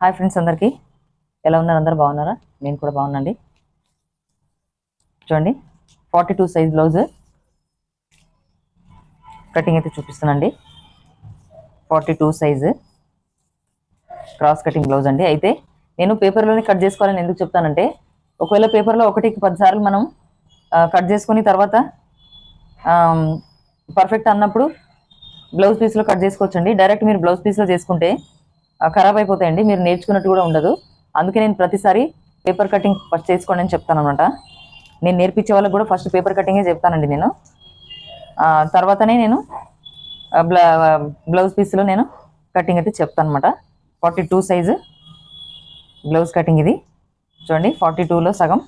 Hi friends, అందరికీ ఎలా ఉన్నారు? అందరు బాగున్నారా? నేను కూడా బాగున్నాండి. చూడండి, 42 సైజ్ బ్లౌజ్ కటింగ్ అయితే చూపిస్తున్నాండి. 42 సైజు క్రాస్ కటింగ్ బ్లౌజ్ అండి. అయితే నేను పేపర్లోనే కట్ చేసుకోవాలని ఎందుకు చెప్తానంటే, ఒకవేళ పేపర్లో 1కి 10 సార్లు మనం కట్ చేసుకుని తర్వాత పర్ఫెక్ట్ అన్నప్పుడు బ్లౌజ్ పీస్లో కట్ చేసుకోవచ్చండి. డైరెక్ట్ మీరు బ్లౌజ్ పీస్లో చేసుకుంటే ఖరాబ్ అయిపోతాయండి, మీరు నేర్చుకున్నట్టు కూడా ఉండదు. అందుకే నేను ప్రతిసారి పేపర్ కటింగ్ ఫస్ట్ చేసుకోండి అని చెప్తాను అనమాట. నేను నేర్పించే వాళ్ళకి కూడా ఫస్ట్ పేపర్ కటింగే చెప్తానండి నేను. తర్వాతనే నేను బ్లౌజ్ పీస్లో నేను కటింగ్ అయితే చెప్తాను అనమాట. 42 సైజు బ్లౌజ్ కటింగ్ ఇది. చూడండి, 42లో సగం,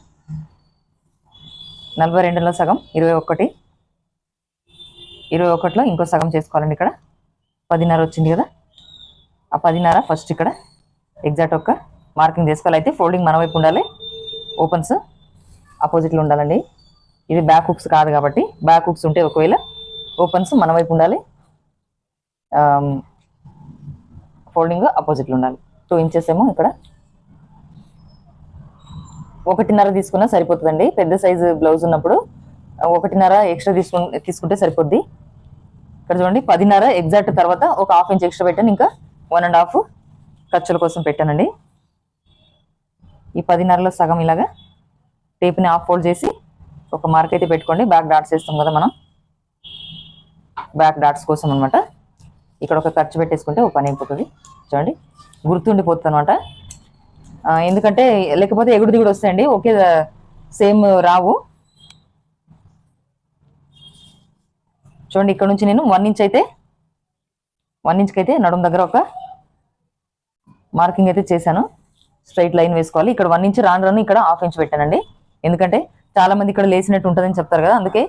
42లో సగం, 21, 21లో ఇంకో సగం చేసుకోవాలండి. ఇక్కడ 10.5 వచ్చింది కదా, ఆ 10.5 ఫస్ట్ ఇక్కడ ఎగ్జాక్ట్ ఒక మార్కింగ్ చేసుకోవాలి. అయితే ఫోల్డింగ్ మన వైపు ఉండాలి, ఓపెన్స్ ఆపోజిట్లో ఉండాలండి. ఇది బ్యాక్ హుక్స్ కాదు కాబట్టి, బ్యాక్ హుక్స్ ఉంటే ఒకవేళ ఓపెన్స్ మన వైపు ఉండాలి, ఫోల్డింగ్ ఆపోజిట్లో ఉండాలి. 2 ఇంచెస్ ఏమో ఇక్కడ 1.5 తీసుకున్నా సరిపోతుందండి. పెద్ద సైజు బ్లౌజ్ ఉన్నప్పుడు 1.5 ఎక్స్ట్రా తీసుకుంటే సరిపోద్ది. ఇక్కడ చూడండి, 10.5 ఎగ్జాక్ట్ తర్వాత ఒక 1/2 ఇంచ్ ఎక్స్ట్రా పెట్టాను, ఇంకా 1.5 ఖర్చుల కోసం పెట్టానండి. ఈ 10.5లో సగం ఇలాగా టేప్ని హాఫ్ ఫోల్డ్ చేసి ఒక మార్క్ అయితే పెట్టుకోండి. బ్యాక్ డాట్స్ వేస్తాం కదా మనం, బ్యాక్ డాట్స్ కోసం అనమాట. ఇక్కడ ఒక ఖర్చు పెట్టేసుకుంటే ఒక పని అయిపోతుంది. చూడండి, గుర్తుండిపోతుంది అనమాట. ఎందుకంటే లేకపోతే ఎగుడు దిగుడు వస్తాయండి, ఓకే సేమ్ రావు. చూడండి, ఇక్కడ నుంచి నేను 1 ఇంచ్ అయితే 1 ఇంచ్కి అయితే నడుము దగ్గర ఒక మార్కింగ్ అయితే చేశాను. స్ట్రైట్ లైన్ వేసుకోవాలి. ఇక్కడ 1 ఇంచ్ రాను ఇక్కడ 1/2 ఇంచ్ పెట్టానండి. ఎందుకంటే చాలా మంది ఇక్కడ లేసినట్టు ఉంటుందని చెప్తారు కదా, అందుకే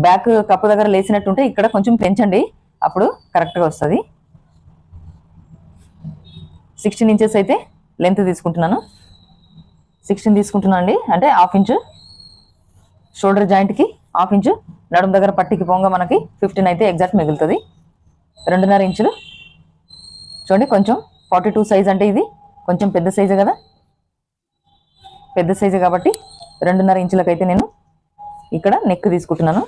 బ్యాక్ కప్పు దగ్గర లేసినట్టు ఉంటే ఇక్కడ కొంచెం పెంచండి, అప్పుడు కరెక్ట్గా వస్తుంది. 16 ఇంచెస్ అయితే లెంత్ తీసుకుంటున్నాను. 16 తీసుకుంటున్నాను అండి, అంటే 1/2 ఇంచు షోల్డర్ జాయింట్కి, 1/2 ఇంచు నడుము దగ్గర పట్టికి పోంగ మనకి 15 అయితే ఎగ్జాక్ట్ మిగులుతుంది. 2.5 ఇంచులు. చూడండి, కొంచెం 42 సైజ్ అంటే ఇది కొంచెం పెద్ద సైజు కదా, పెద్ద సైజు కాబట్టి 2.5 ఇంచులకైతే నేను ఇక్కడ నెక్ తీసుకుంటున్నాను.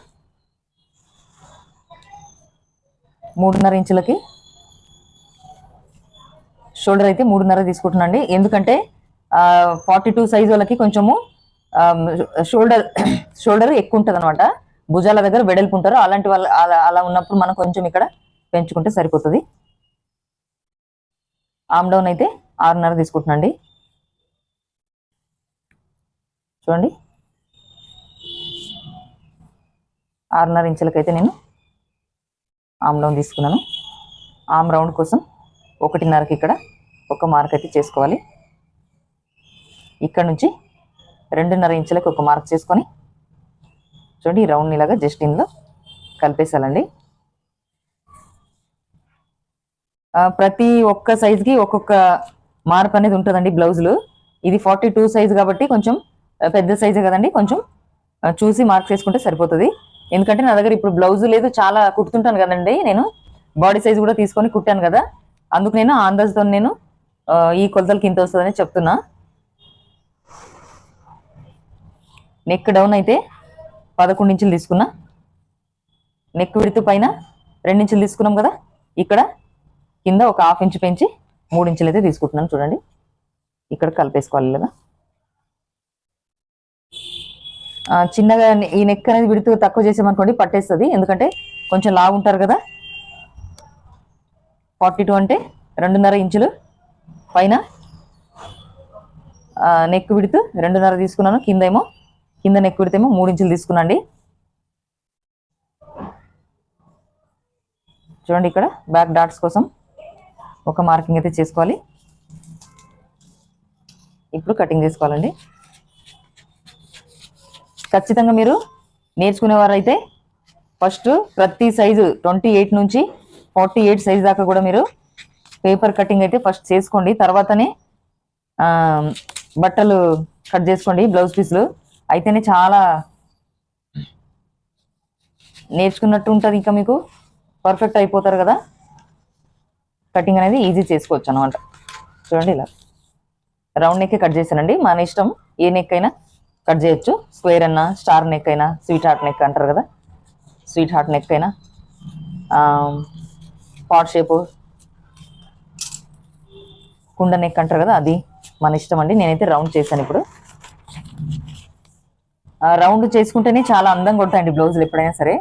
3.5 ఇంచులకి షోల్డర్ అయితే 3.5 తీసుకుంటున్నాను అండి. ఎందుకంటే 42 సైజ్ వాళ్ళకి కొంచెము షోల్డర్ ఎక్కువ ఉంటుంది అనమాట, భుజాల దగ్గర వెడల్పు ఉంటారు. అలాంటి వాళ్ళు అలా ఉన్నప్పుడు మనం కొంచెం ఇక్కడ పెంచుకుంటే సరిపోతుంది. ఆమ్ డౌన్ అయితే 6.5 తీసుకుంటున్నాను అండి. చూడండి, 6.5 ఇంచులకైతే నేను ఆమ్ డౌన్ తీసుకున్నాను. ఆమ్ రౌండ్ కోసం 1.5కి ఇక్కడ ఒక మార్క్ అయితే చేసుకోవాలి. ఇక్కడ నుంచి 2.5 ఇంచులకు ఒక మార్క్ చేసుకొని చూడండి, ఈ రౌండ్ ఇలాగా జస్ట్ ఇందులో కలిపేసాలండి. ప్రతి ఒక్క సైజుకి ఒక్కొక్క మార్క్ అనేది ఉంటుందండి బ్లౌజులు. ఇది 42 సైజు కాబట్టి కొంచెం పెద్ద సైజు కదండి, కొంచెం చూసి మార్క్ చేసుకుంటే సరిపోతుంది. ఎందుకంటే నా దగ్గర ఇప్పుడు బ్లౌజు లేదు, చాలా కుట్టుతుంటాను కదండి నేను, బాడీ సైజు కూడా తీసుకొని కుట్టాను కదా, అందుకు నేను అందాజుతో నేను ఈ కొలతలకి ఇంత వస్తుందని చెప్తున్నా. నెక్ డౌన్ అయితే 11 ఇంచులు తీసుకున్నా. నెక్ విడుతు పైన 2 ఇంచులు తీసుకున్నాం కదా, ఇక్కడ కింద ఒక 1/2 ఇంచు పెంచి 3 ఇంచులు అయితే తీసుకుంటున్నాను. చూడండి, ఇక్కడ కలిపేసుకోవాలి కదా. చిన్నగా ఈ నెక్ అనేది విడుతు తక్కువ చేసామనుకోండి పట్టేస్తుంది, ఎందుకంటే కొంచెం లావు ఉంటారు కదా. 42 అంటే 2.5 ఇంచులు పైన నెక్ విడుతు 2.5 తీసుకున్నాను. కింద నెక్ విడుతేమో 3 ఇంచులు తీసుకున్నాండి. చూడండి, ఇక్కడ బ్యాక్ డాట్స్ కోసం ఒక మార్కింగ్ అయితే చేసుకోవాలి. ఇప్పుడు కటింగ్ చేసుకోవాలండి. ఖచ్చితంగా మీరు నేర్చుకునేవారైతే ఫస్ట్ ప్రతి సైజు 28 నుంచి 48 సైజు దాకా కూడా మీరు పేపర్ కటింగ్ అయితే ఫస్ట్ చేసుకోండి. తర్వాతనే బట్టలు కట్ చేసుకోండి, బ్లౌజ్ పీస్లు అయితేనే చాలా నేర్చుకున్నట్టు ఉంటుంది, ఇంకా మీకు పర్ఫెక్ట్ అయిపోతారు కదా. కటింగ్ అనేది ఈజీ చేసుకోవచ్చు అనమాట. చూడండి ఇలా రౌండ్ నెక్ కట్ చేశానండి. మన ఇష్టం, ఏ నెక్ అయినా కట్ చేయొచ్చు. స్క్వేర్ అన్నా, స్టార్ నెక్ అయినా, స్వీట్ హార్ట్ నెక్ అంటారు కదా, స్వీట్ హార్ట్ నెక్ అయినా, పాట్ షేపు కుండ నెక్ అంటారు కదా, అది మన ఇష్టం అండి. నేనైతే రౌండ్ చేశాను. ఇప్పుడు రౌండ్ చేసుకుంటేనే చాలా అందంగా ఉంటాయండి బ్లౌజులు ఎప్పుడైనా సరే.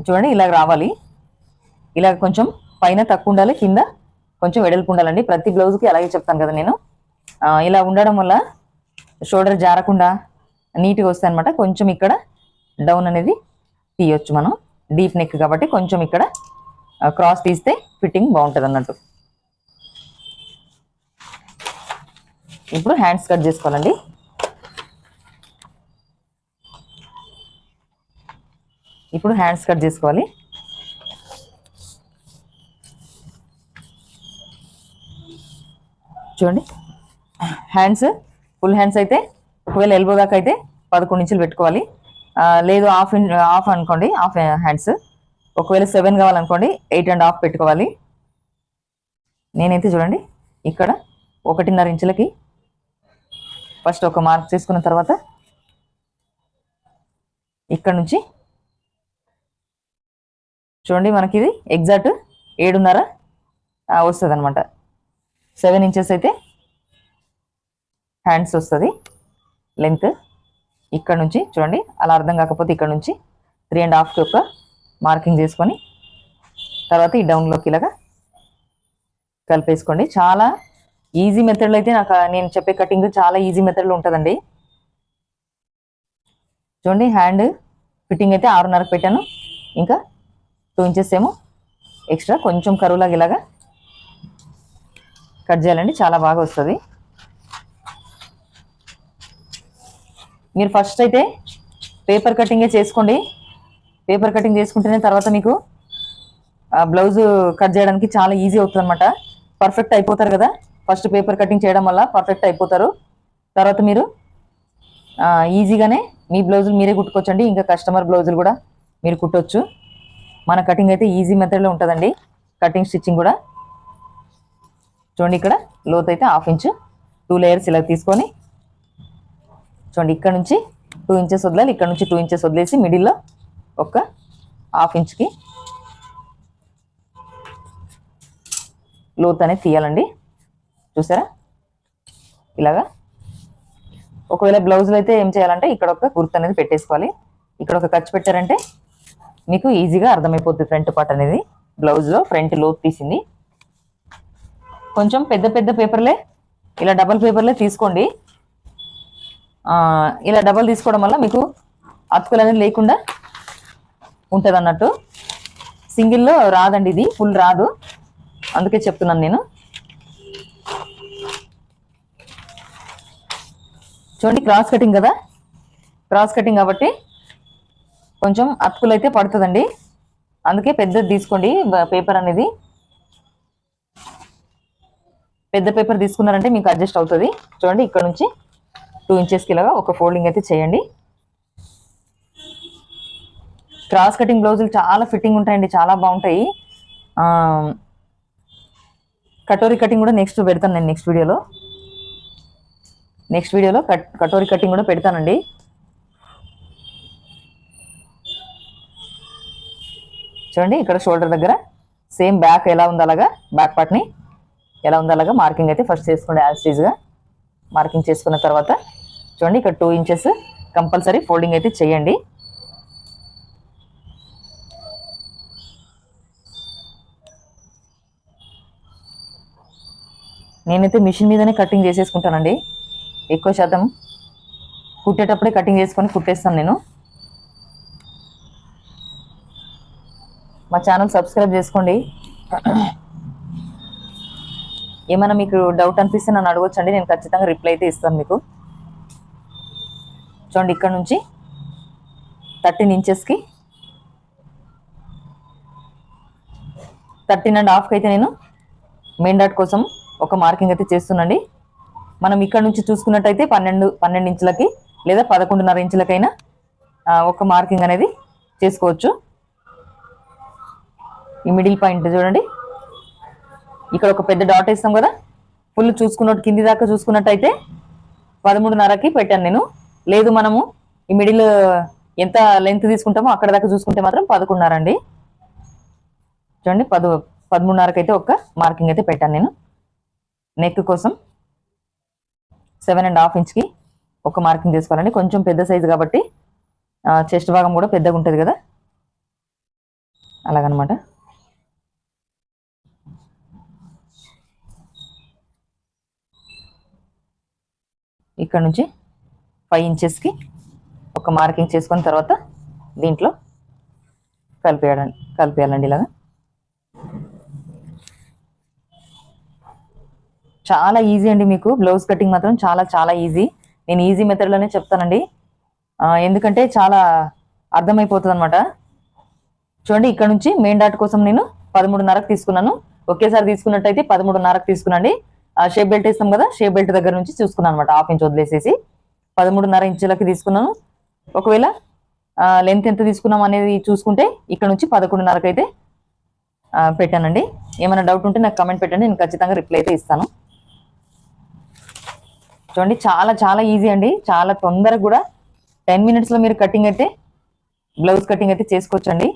చూడండి ఇలాగ రావాలి. ఇలాగ కొంచెం పైన తక్కువ ఉండాలి, కింద కొంచెం వెడల్పు ఉండాలండి. ప్రతి బ్లౌజ్కి అలాగే చెప్తాను కదా నేను. ఇలా ఉండడం వల్ల షోల్డర్ జారకుండా నీట్గా వస్తాయి అనమాట. కొంచెం ఇక్కడ డౌన్ అనేది తీయొచ్చు మనం, డీప్ నెక్ కాబట్టి కొంచెం ఇక్కడ క్రాస్ తీస్తే ఫిట్టింగ్ బాగుంటుంది అన్నట్టు. ఇప్పుడు హ్యాండ్స్ కట్ చేసుకోవాలండి. ఇప్పుడు హ్యాండ్స్ కట్ చేసుకోవాలి. చూడండి హ్యాండ్స్, ఫుల్ హ్యాండ్స్ అయితే ఒకవేళ ఎల్బో దాకా అయితే 11 ఇంచులు పెట్టుకోవాలి. లేదు హాఫ్ అనుకోండి, హాఫ్ హ్యాండ్స్. ఒకవేళ 7 కావాలనుకోండి 8.5 పెట్టుకోవాలి. నేనైతే చూడండి ఇక్కడ 1.5 ఇంచులకి ఫస్ట్ ఒక మార్క్ చేసుకున్న తర్వాత ఇక్కడ నుంచి చూడండి మనకి ఇది ఎగ్జాక్ట్ 7.5 వస్తుంది అనమాట. 7 ఇంచెస్ అయితే హ్యాండ్స్ వస్తుంది లెంత్. ఇక్కడ నుంచి చూడండి, అలా అర్థం కాకపోతే ఇక్కడ నుంచి 3.5కి ఒక మార్కింగ్ చేసుకొని తర్వాత ఈ డౌన్లోకి ఇలాగా కలిపేసుకోండి. చాలా ఈజీ మెథడ్లో అయితే నేను చెప్పే కటింగ్ చాలా ఈజీ మెథడ్లో ఉంటుందండి. చూడండి హ్యాండ్ ఫిట్టింగ్ అయితే 6.5కి పెట్టాను. ఇంకా 2 ఇంచెస్ ఏమో ఎక్స్ట్రా కొంచెం కరువులాగా ఇలాగా కట్ చేయాలండి. చాలా బాగా వస్తుంది. మీరు ఫస్ట్ అయితే పేపర్ కటింగే చేసుకోండి. పేపర్ కటింగ్ చేసుకుంటేనే తర్వాత మీకు బ్లౌజ్ కట్ చేయడానికి చాలా ఈజీ అవుతుంది అనమాట. పర్ఫెక్ట్ అయిపోతారు కదా. ఫస్ట్ పేపర్ కటింగ్ చేయడం వల్ల పర్ఫెక్ట్ అయిపోతారు. తర్వాత మీరు ఈజీగానే మీ బ్లౌజులు మీరే కుట్టుకోవచ్చండి. ఇంకా కస్టమర్ బ్లౌజులు కూడా మీరు కుట్టవచ్చు. మన కటింగ్ అయితే ఈజీ మెథడ్లో ఉంటుందండి. కటింగ్ స్టిచ్చింగ్ కూడా చూడండి, ఇక్కడ లోత్ అయితే 1/2 ఇంచు 2 లేయర్స్ ఇలా తీసుకొని చూడండి ఇక్కడ నుంచి 2 ఇంచెస్ వదలాలి. ఇక్కడ నుంచి 2 ఇంచెస్ వదిలేసి మిడిల్లో ఒక 1/2 ఇంచుకి లోత్ అనేది తీయాలండి. చూసారా ఇలాగా. ఒకవేళ బ్లౌజ్లో అయితే ఏం చేయాలంటే ఇక్కడ ఒక గుర్తు అనేది పెట్టేసుకోవాలి. ఇక్కడ ఒక ఖర్చు పెట్టారంటే మీకు ఈజీగా అర్థమైపోతుంది ఫ్రంట్ పార్ట్ అనేది. బ్లౌజ్లో ఫ్రంట్ లోత్ తీసింది. కొంచెం పెద్ద పెద్ద పేపర్లే, ఇలా డబల్ పేపర్లే తీసుకోండి. ఇలా డబల్ తీసుకోవడం వల్ల మీకు అతుకులు అనేది లేకుండా ఉంటుంది అన్నట్టు. సింగిల్లో రాదండి, ఇది ఫుల్ రాదు, అందుకే చెప్తున్నాను నేను. చూడండి క్రాస్ కటింగ్ కదా, క్రాస్ కటింగ్ కాబట్టి కొంచెం అతుకులు అయితే పడుతుందండి. అందుకే పెద్దది తీసుకోండి పేపర్ అనేది. పెద్ద పేపర్ తీసుకున్నారంటే మీకు అడ్జస్ట్ అవుతుంది. చూడండి ఇక్కడ నుంచి 2 ఇంచెస్కి ఇలాగా ఒక ఫోల్డింగ్ అయితే చేయండి. క్రాస్ కటింగ్ బ్లౌజులు చాలా ఫిట్టింగ్ ఉంటాయండి, చాలా బాగుంటాయి. కటోరీ కటింగ్ కూడా నెక్స్ట్ పెడతాను నేను. నెక్స్ట్ వీడియోలో కటోరీ కటింగ్ కూడా పెడతానండి. చూడండి ఇక్కడ షోల్డర్ దగ్గర సేమ్ బ్యాక్ ఎలా ఉందో అలాగా, బ్యాక్ పార్ట్ని ఎలా ఉందో అలాగా మార్కింగ్ అయితే ఫస్ట్ చేసుకోండి. యాజ్ ఈజ్గా మార్కింగ్ చేసుకున్న తర్వాత చూడండి ఇక్కడ 2 ఇంచెస్ కంపల్సరీ ఫోల్డింగ్ అయితే చేయండి. నేనైతే మిషన్ మీదనే కటింగ్ చేసేసుకుంటానండి. ఎక్కువ శాతం కుట్టేటప్పుడే కటింగ్ చేసుకొని కుట్టేస్తాను నేను. మా ఛానల్ సబ్స్క్రైబ్ చేసుకోండి. ఏమైనా మీకు డౌట్ అనిపిస్తే నన్ను అడగొచ్చండి, నేను ఖచ్చితంగా రిప్లై అయితే ఇస్తాను మీకు. చూడండి ఇక్కడ నుంచి 13 ఇంచెస్కి 13.5కి అయితే నేను మెయిన్ డాట్ కోసం ఒక మార్కింగ్ అయితే చేస్తున్నాండి. మనం ఇక్కడ నుంచి చూసుకున్నట్టయితే 12 ఇంచులకి లేదా 11.5 ఇంచులకైనా ఒక మార్కింగ్ అనేది చేసుకోవచ్చు. ఈ మిడిల్ పాయింట్ చూడండి ఇక్కడ ఒక పెద్ద డాట్ వేస్తాం కదా, ఫుల్ చూసుకున్నట్టు కింది దాకా చూసుకున్నట్టయితే 13.5కి పెట్టాను నేను. లేదు మనము ఈ మిడిల్ ఎంత లెంత్ తీసుకుంటామో అక్కడ దాకా చూసుకుంటే మాత్రం 11.5 అండి. చూడండి 13.5కి అయితే ఒక మార్కింగ్ అయితే పెట్టాను నేను. నెక్ కోసం 7.5 ఇంచ్కి ఒక మార్కింగ్ చేసుకోవాలండి. కొంచెం పెద్ద సైజు కాబట్టి చెస్ట్ భాగం కూడా పెద్దగా ఉంటుంది కదా, అలాగనమాట. ఇక్కడ నుంచి 5 ఇంచెస్కి ఒక మార్కింగ్ చేసుకున్న తర్వాత దీంట్లో కలిపేయాలండి ఇలాగా. చాలా ఈజీ అండి, మీకు బ్లౌజ్ కటింగ్ మాత్రం చాలా చాలా ఈజీ. నేను ఈజీ మెథడ్లోనే చెప్తానండి, ఎందుకంటే చాలా అర్థమైపోతుంది అనమాట. చూడండి ఇక్కడ నుంచి మెయిన్ డాట్ కోసం నేను 13.5కి తీసుకున్నాను. ఒకేసారి తీసుకున్నట్టయితే 13.5కి తీసుకున్నాండి. షేప్ బెల్ట్ వేస్తాం కదా, షేప్ బెల్ట్ దగ్గర నుంచి చూసుకున్నాను అనమాట. 1/2 ఇంచ్ వదిలేసేసి 13.5 ఇంచులకి తీసుకున్నాను. ఒకవేళ లెంత్ ఎంత తీసుకున్నాం అనేది చూసుకుంటే ఇక్కడ నుంచి 11.5కి అయితే పెట్టానండి. ఏమైనా డౌట్ ఉంటే నాకు కమెంట్ పెట్టండి, నేను ఖచ్చితంగా రిప్లై అయితే ఇస్తాను. చూడండి చాలా చాలా ఈజీ అండి, చాలా తొందరగా కూడా 10 మినిట్స్లో మీరు కటింగ్ అయితే బ్లౌజ్ కటింగ్ అయితే చేసుకోవచ్చండి.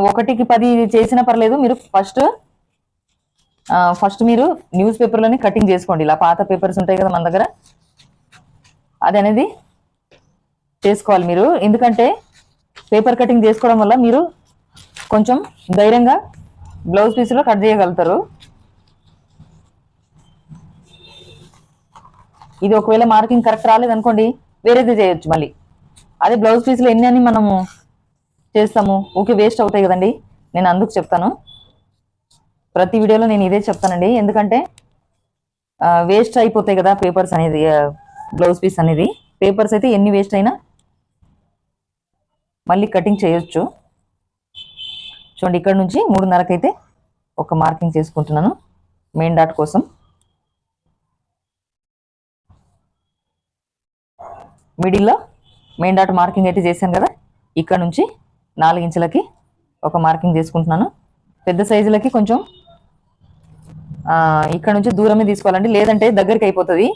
1కి 10 చేసినా పర్లేదు. మీరు ఫస్ట్ మీరు న్యూస్ పేపర్లోనే కటింగ్ చేసుకోండి. ఇలా పాత పేపర్స్ ఉంటాయి కదా మన దగ్గర, అది అనేది చేసుకోవాలి మీరు. ఎందుకంటే పేపర్ కటింగ్ చేసుకోవడం వల్ల మీరు కొంచెం ధైర్యంగా బ్లౌజ్ పీస్లో కట్ చేయగలుగుతారు. ఇది ఒకవేళ మార్కింగ్ కరెక్ట్ రాలేదనుకోండి, వేరేది చేయొచ్చు మళ్ళీ. అదే బ్లౌజ్ పీస్లో ఎన్ని అని మనము చేస్తాము, ఓకే వేస్ట్ అవుతాయి కదండి. నేను అందుకు చెప్తాను, ప్రతి వీడియోలో నేను ఇదే చెప్తానండి. ఎందుకంటే వేస్ట్ అయిపోతాయి కదా పేపర్స్ అనేది, బ్లౌజ్ పీస్ అనేది. పేపర్స్ అయితే ఎన్ని వేస్ట్ అయినా మళ్ళీ కటింగ్ చేయొచ్చు. చూడండి ఇక్కడ నుంచి 3.5కి అయితే ఒక మార్కింగ్ చేసుకుంటున్నాను మెయిన్ డాట్ కోసం. మిడిల్లో మెయిన్ డాట్ మార్కింగ్ అయితే చేశాను కదా, ఇక్కడ నుంచి 4 ఇంచులకి ఒక మార్కింగ్ చేసుకుంటున్నాను. పెద్ద సైజులకి కొంచెం ఇక్కడ నుంచి దూరమే తీసుకోవాలండి, లేదంటే దగ్గరికి అయిపోతుంది.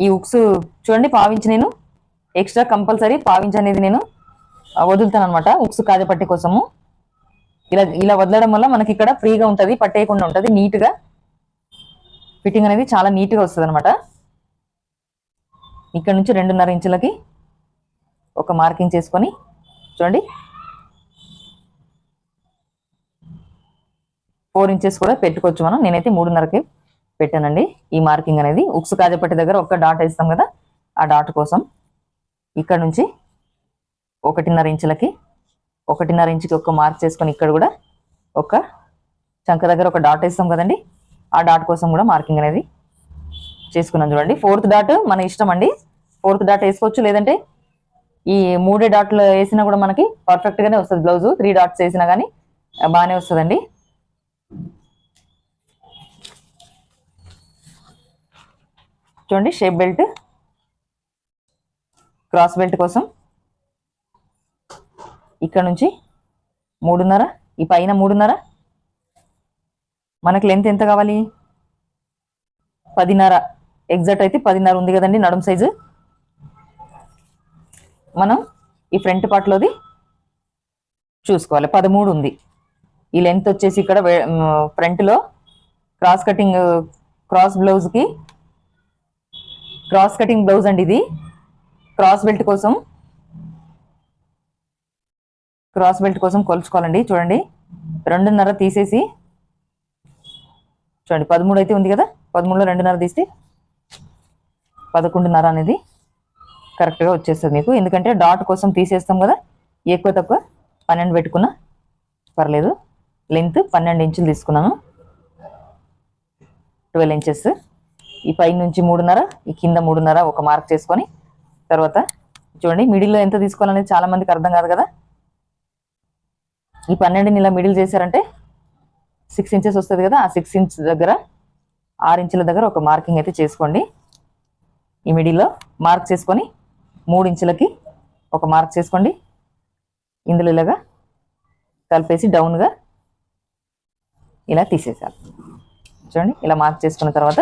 ఈ ఉక్స్ చూడండి 1/2 ఇంచ్ నేను ఎక్స్ట్రా కంపల్సరీ 1/2 ఇంచ్ అనేది నేను వదులుతాను అనమాట ఉక్స్ కాజపట్టి కోసము. ఇలా వదలడం వల్ల మనకి ఇక్కడ ఫ్రీగా ఉంటుంది, పట్టేయకుండా ఉంటుంది, నీట్గా ఫిట్టింగ్ అనేది చాలా నీట్గా వస్తుంది అనమాట. ఇక్కడ నుంచి 2.5 ఇంచులకి ఒక మార్కింగ్ చేసుకొని చూడండి 4 ఇంచెస్ కూడా పెట్టుకోవచ్చు మనం. నేనైతే 3.5కి పెట్టానండి ఈ మార్కింగ్ అనేది. ఉక్స్ కాజపట్టి దగ్గర ఒక డాట్ వేస్తాం కదా, ఆ డాట్ కోసం ఇక్కడ నుంచి 1.5 ఇంచులకి 1.5 ఇంచుకి ఒక మార్క్ చేసుకొని ఇక్కడ కూడా ఒక చంక దగ్గర ఒక డాట్ వేస్తాం కదండి, ఆ డాట్ కోసం కూడా మార్కింగ్ అనేది చేసుకున్నాం. చూడండి 4th డాట్ మన ఇష్టం అండి, 4th డాట్ వేసుకోవచ్చు, లేదంటే ఈ 3 డాట్లు వేసినా కూడా మనకి పర్ఫెక్ట్గానే వస్తుంది బ్లౌజు. 3 డాట్స్ వేసినా కానీ బాగానే వస్తుందండి. చూడండి షేప్ బెల్ట్, క్రాస్ బెల్ట్ కోసం ఇక్కడ నుంచి 3.5, ఈ పైన 3.5, మనకు లెంత్ ఎంత కావాలి 10.5, ఎగ్జాక్ట్ అయితే 10.5 ఉంది కదండి నడుం సైజు. మనం ఈ ఫ్రంట్ పార్ట్లోది చూసుకోవాలి, 13 ఉంది. ఈ లెంత్ వచ్చేసి ఇక్కడ ఫ్రంట్లో క్రాస్ కటింగ్, క్రాస్ బ్లౌజ్కి క్రాస్ కటింగ్ బ్లౌజ్ అండి ఇది. క్రాస్ బెల్ట్ కోసం కొలుచుకోవాలండి. చూడండి 2.5 తీసేసి, చూడండి 13 అయితే ఉంది కదా, 13లో 2.5 తీస్తే 11.5 అనేది కరెక్ట్గా వచ్చేస్తుంది మీకు. ఎందుకంటే డాట్ కోసం తీసేస్తాం కదా, ఎక్కువ తక్కువ 12 పెట్టుకున్నా పర్లేదు. లెంత్ 12 ఇంచులు తీసుకున్నాను, 12 ఇంచెస్. ఈ పై నుంచి 3.5, ఈ కింద 3.5 ఒక మార్క్ చేసుకొని తర్వాత చూడండి మిడిల్లో ఎంత తీసుకోవాలనేది చాలా మందికి అర్థం కాదు కదా. ఈ 12ని ఇలా మిడిల్ చేశారంటే 6 ఇంచెస్ వస్తుంది కదా, ఆ 6 ఇంచ్ దగ్గర 6 ఇంచుల దగ్గర ఒక మార్కింగ్ అయితే చేసుకోండి. ఈ మిడిల్లో మార్క్ చేసుకొని 3 ఇంచులకి ఒక మార్క్ చేసుకోండి. ఇందులో ఇలాగా కలిపేసి డౌన్గా ఇలా తీసేసాలి. చూడండి ఇలా మార్క్ చేసుకున్న తర్వాత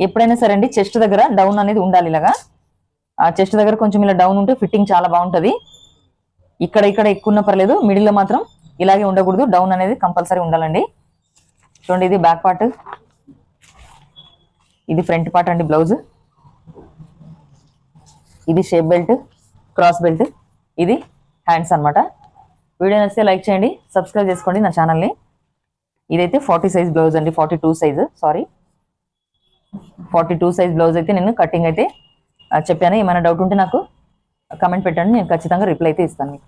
ఎప్పుడైనా సరే అండి చెస్ట్ దగ్గర డౌన్ అనేది ఉండాలి. ఇలాగా ఆ చెస్ట్ దగ్గర కొంచెం ఇలా డౌన్ ఉంటే ఫిట్టింగ్ చాలా బాగుంటుంది. ఇక్కడ ఎక్కువ ఉన్నా పర్లేదు, మిడిల్లో మాత్రం ఇలాగే ఉండకూడదు, డౌన్ అనేది కంపల్సరీ ఉండాలండి. చూడండి ఇది బ్యాక్ పార్ట్, ఇది ఫ్రంట్ పార్ట్ అండి బ్లౌజ్. ఇది షేప్ బెల్ట్, క్రాస్ బెల్ట్, ఇది హ్యాండ్స్ అన్నమాట. వీడియో నచ్చితే లైక్ చేయండి, సబ్స్క్రైబ్ చేసుకోండి నా ఛానల్ని. ఇదైతే 40 సైజ్ బ్లౌజ్ అండి, 42 సైజ్, సారీ 42 సైజ్ బ్లౌజ్ అయితే నేను కటింగ్ అయితే చెప్పాను. ఏమైనా డౌట్ ఉంటే నాకు కమెంట్ పెట్టండి, నేను ఖచ్చితంగా రిప్లై అయితే ఇస్తాను మీకు.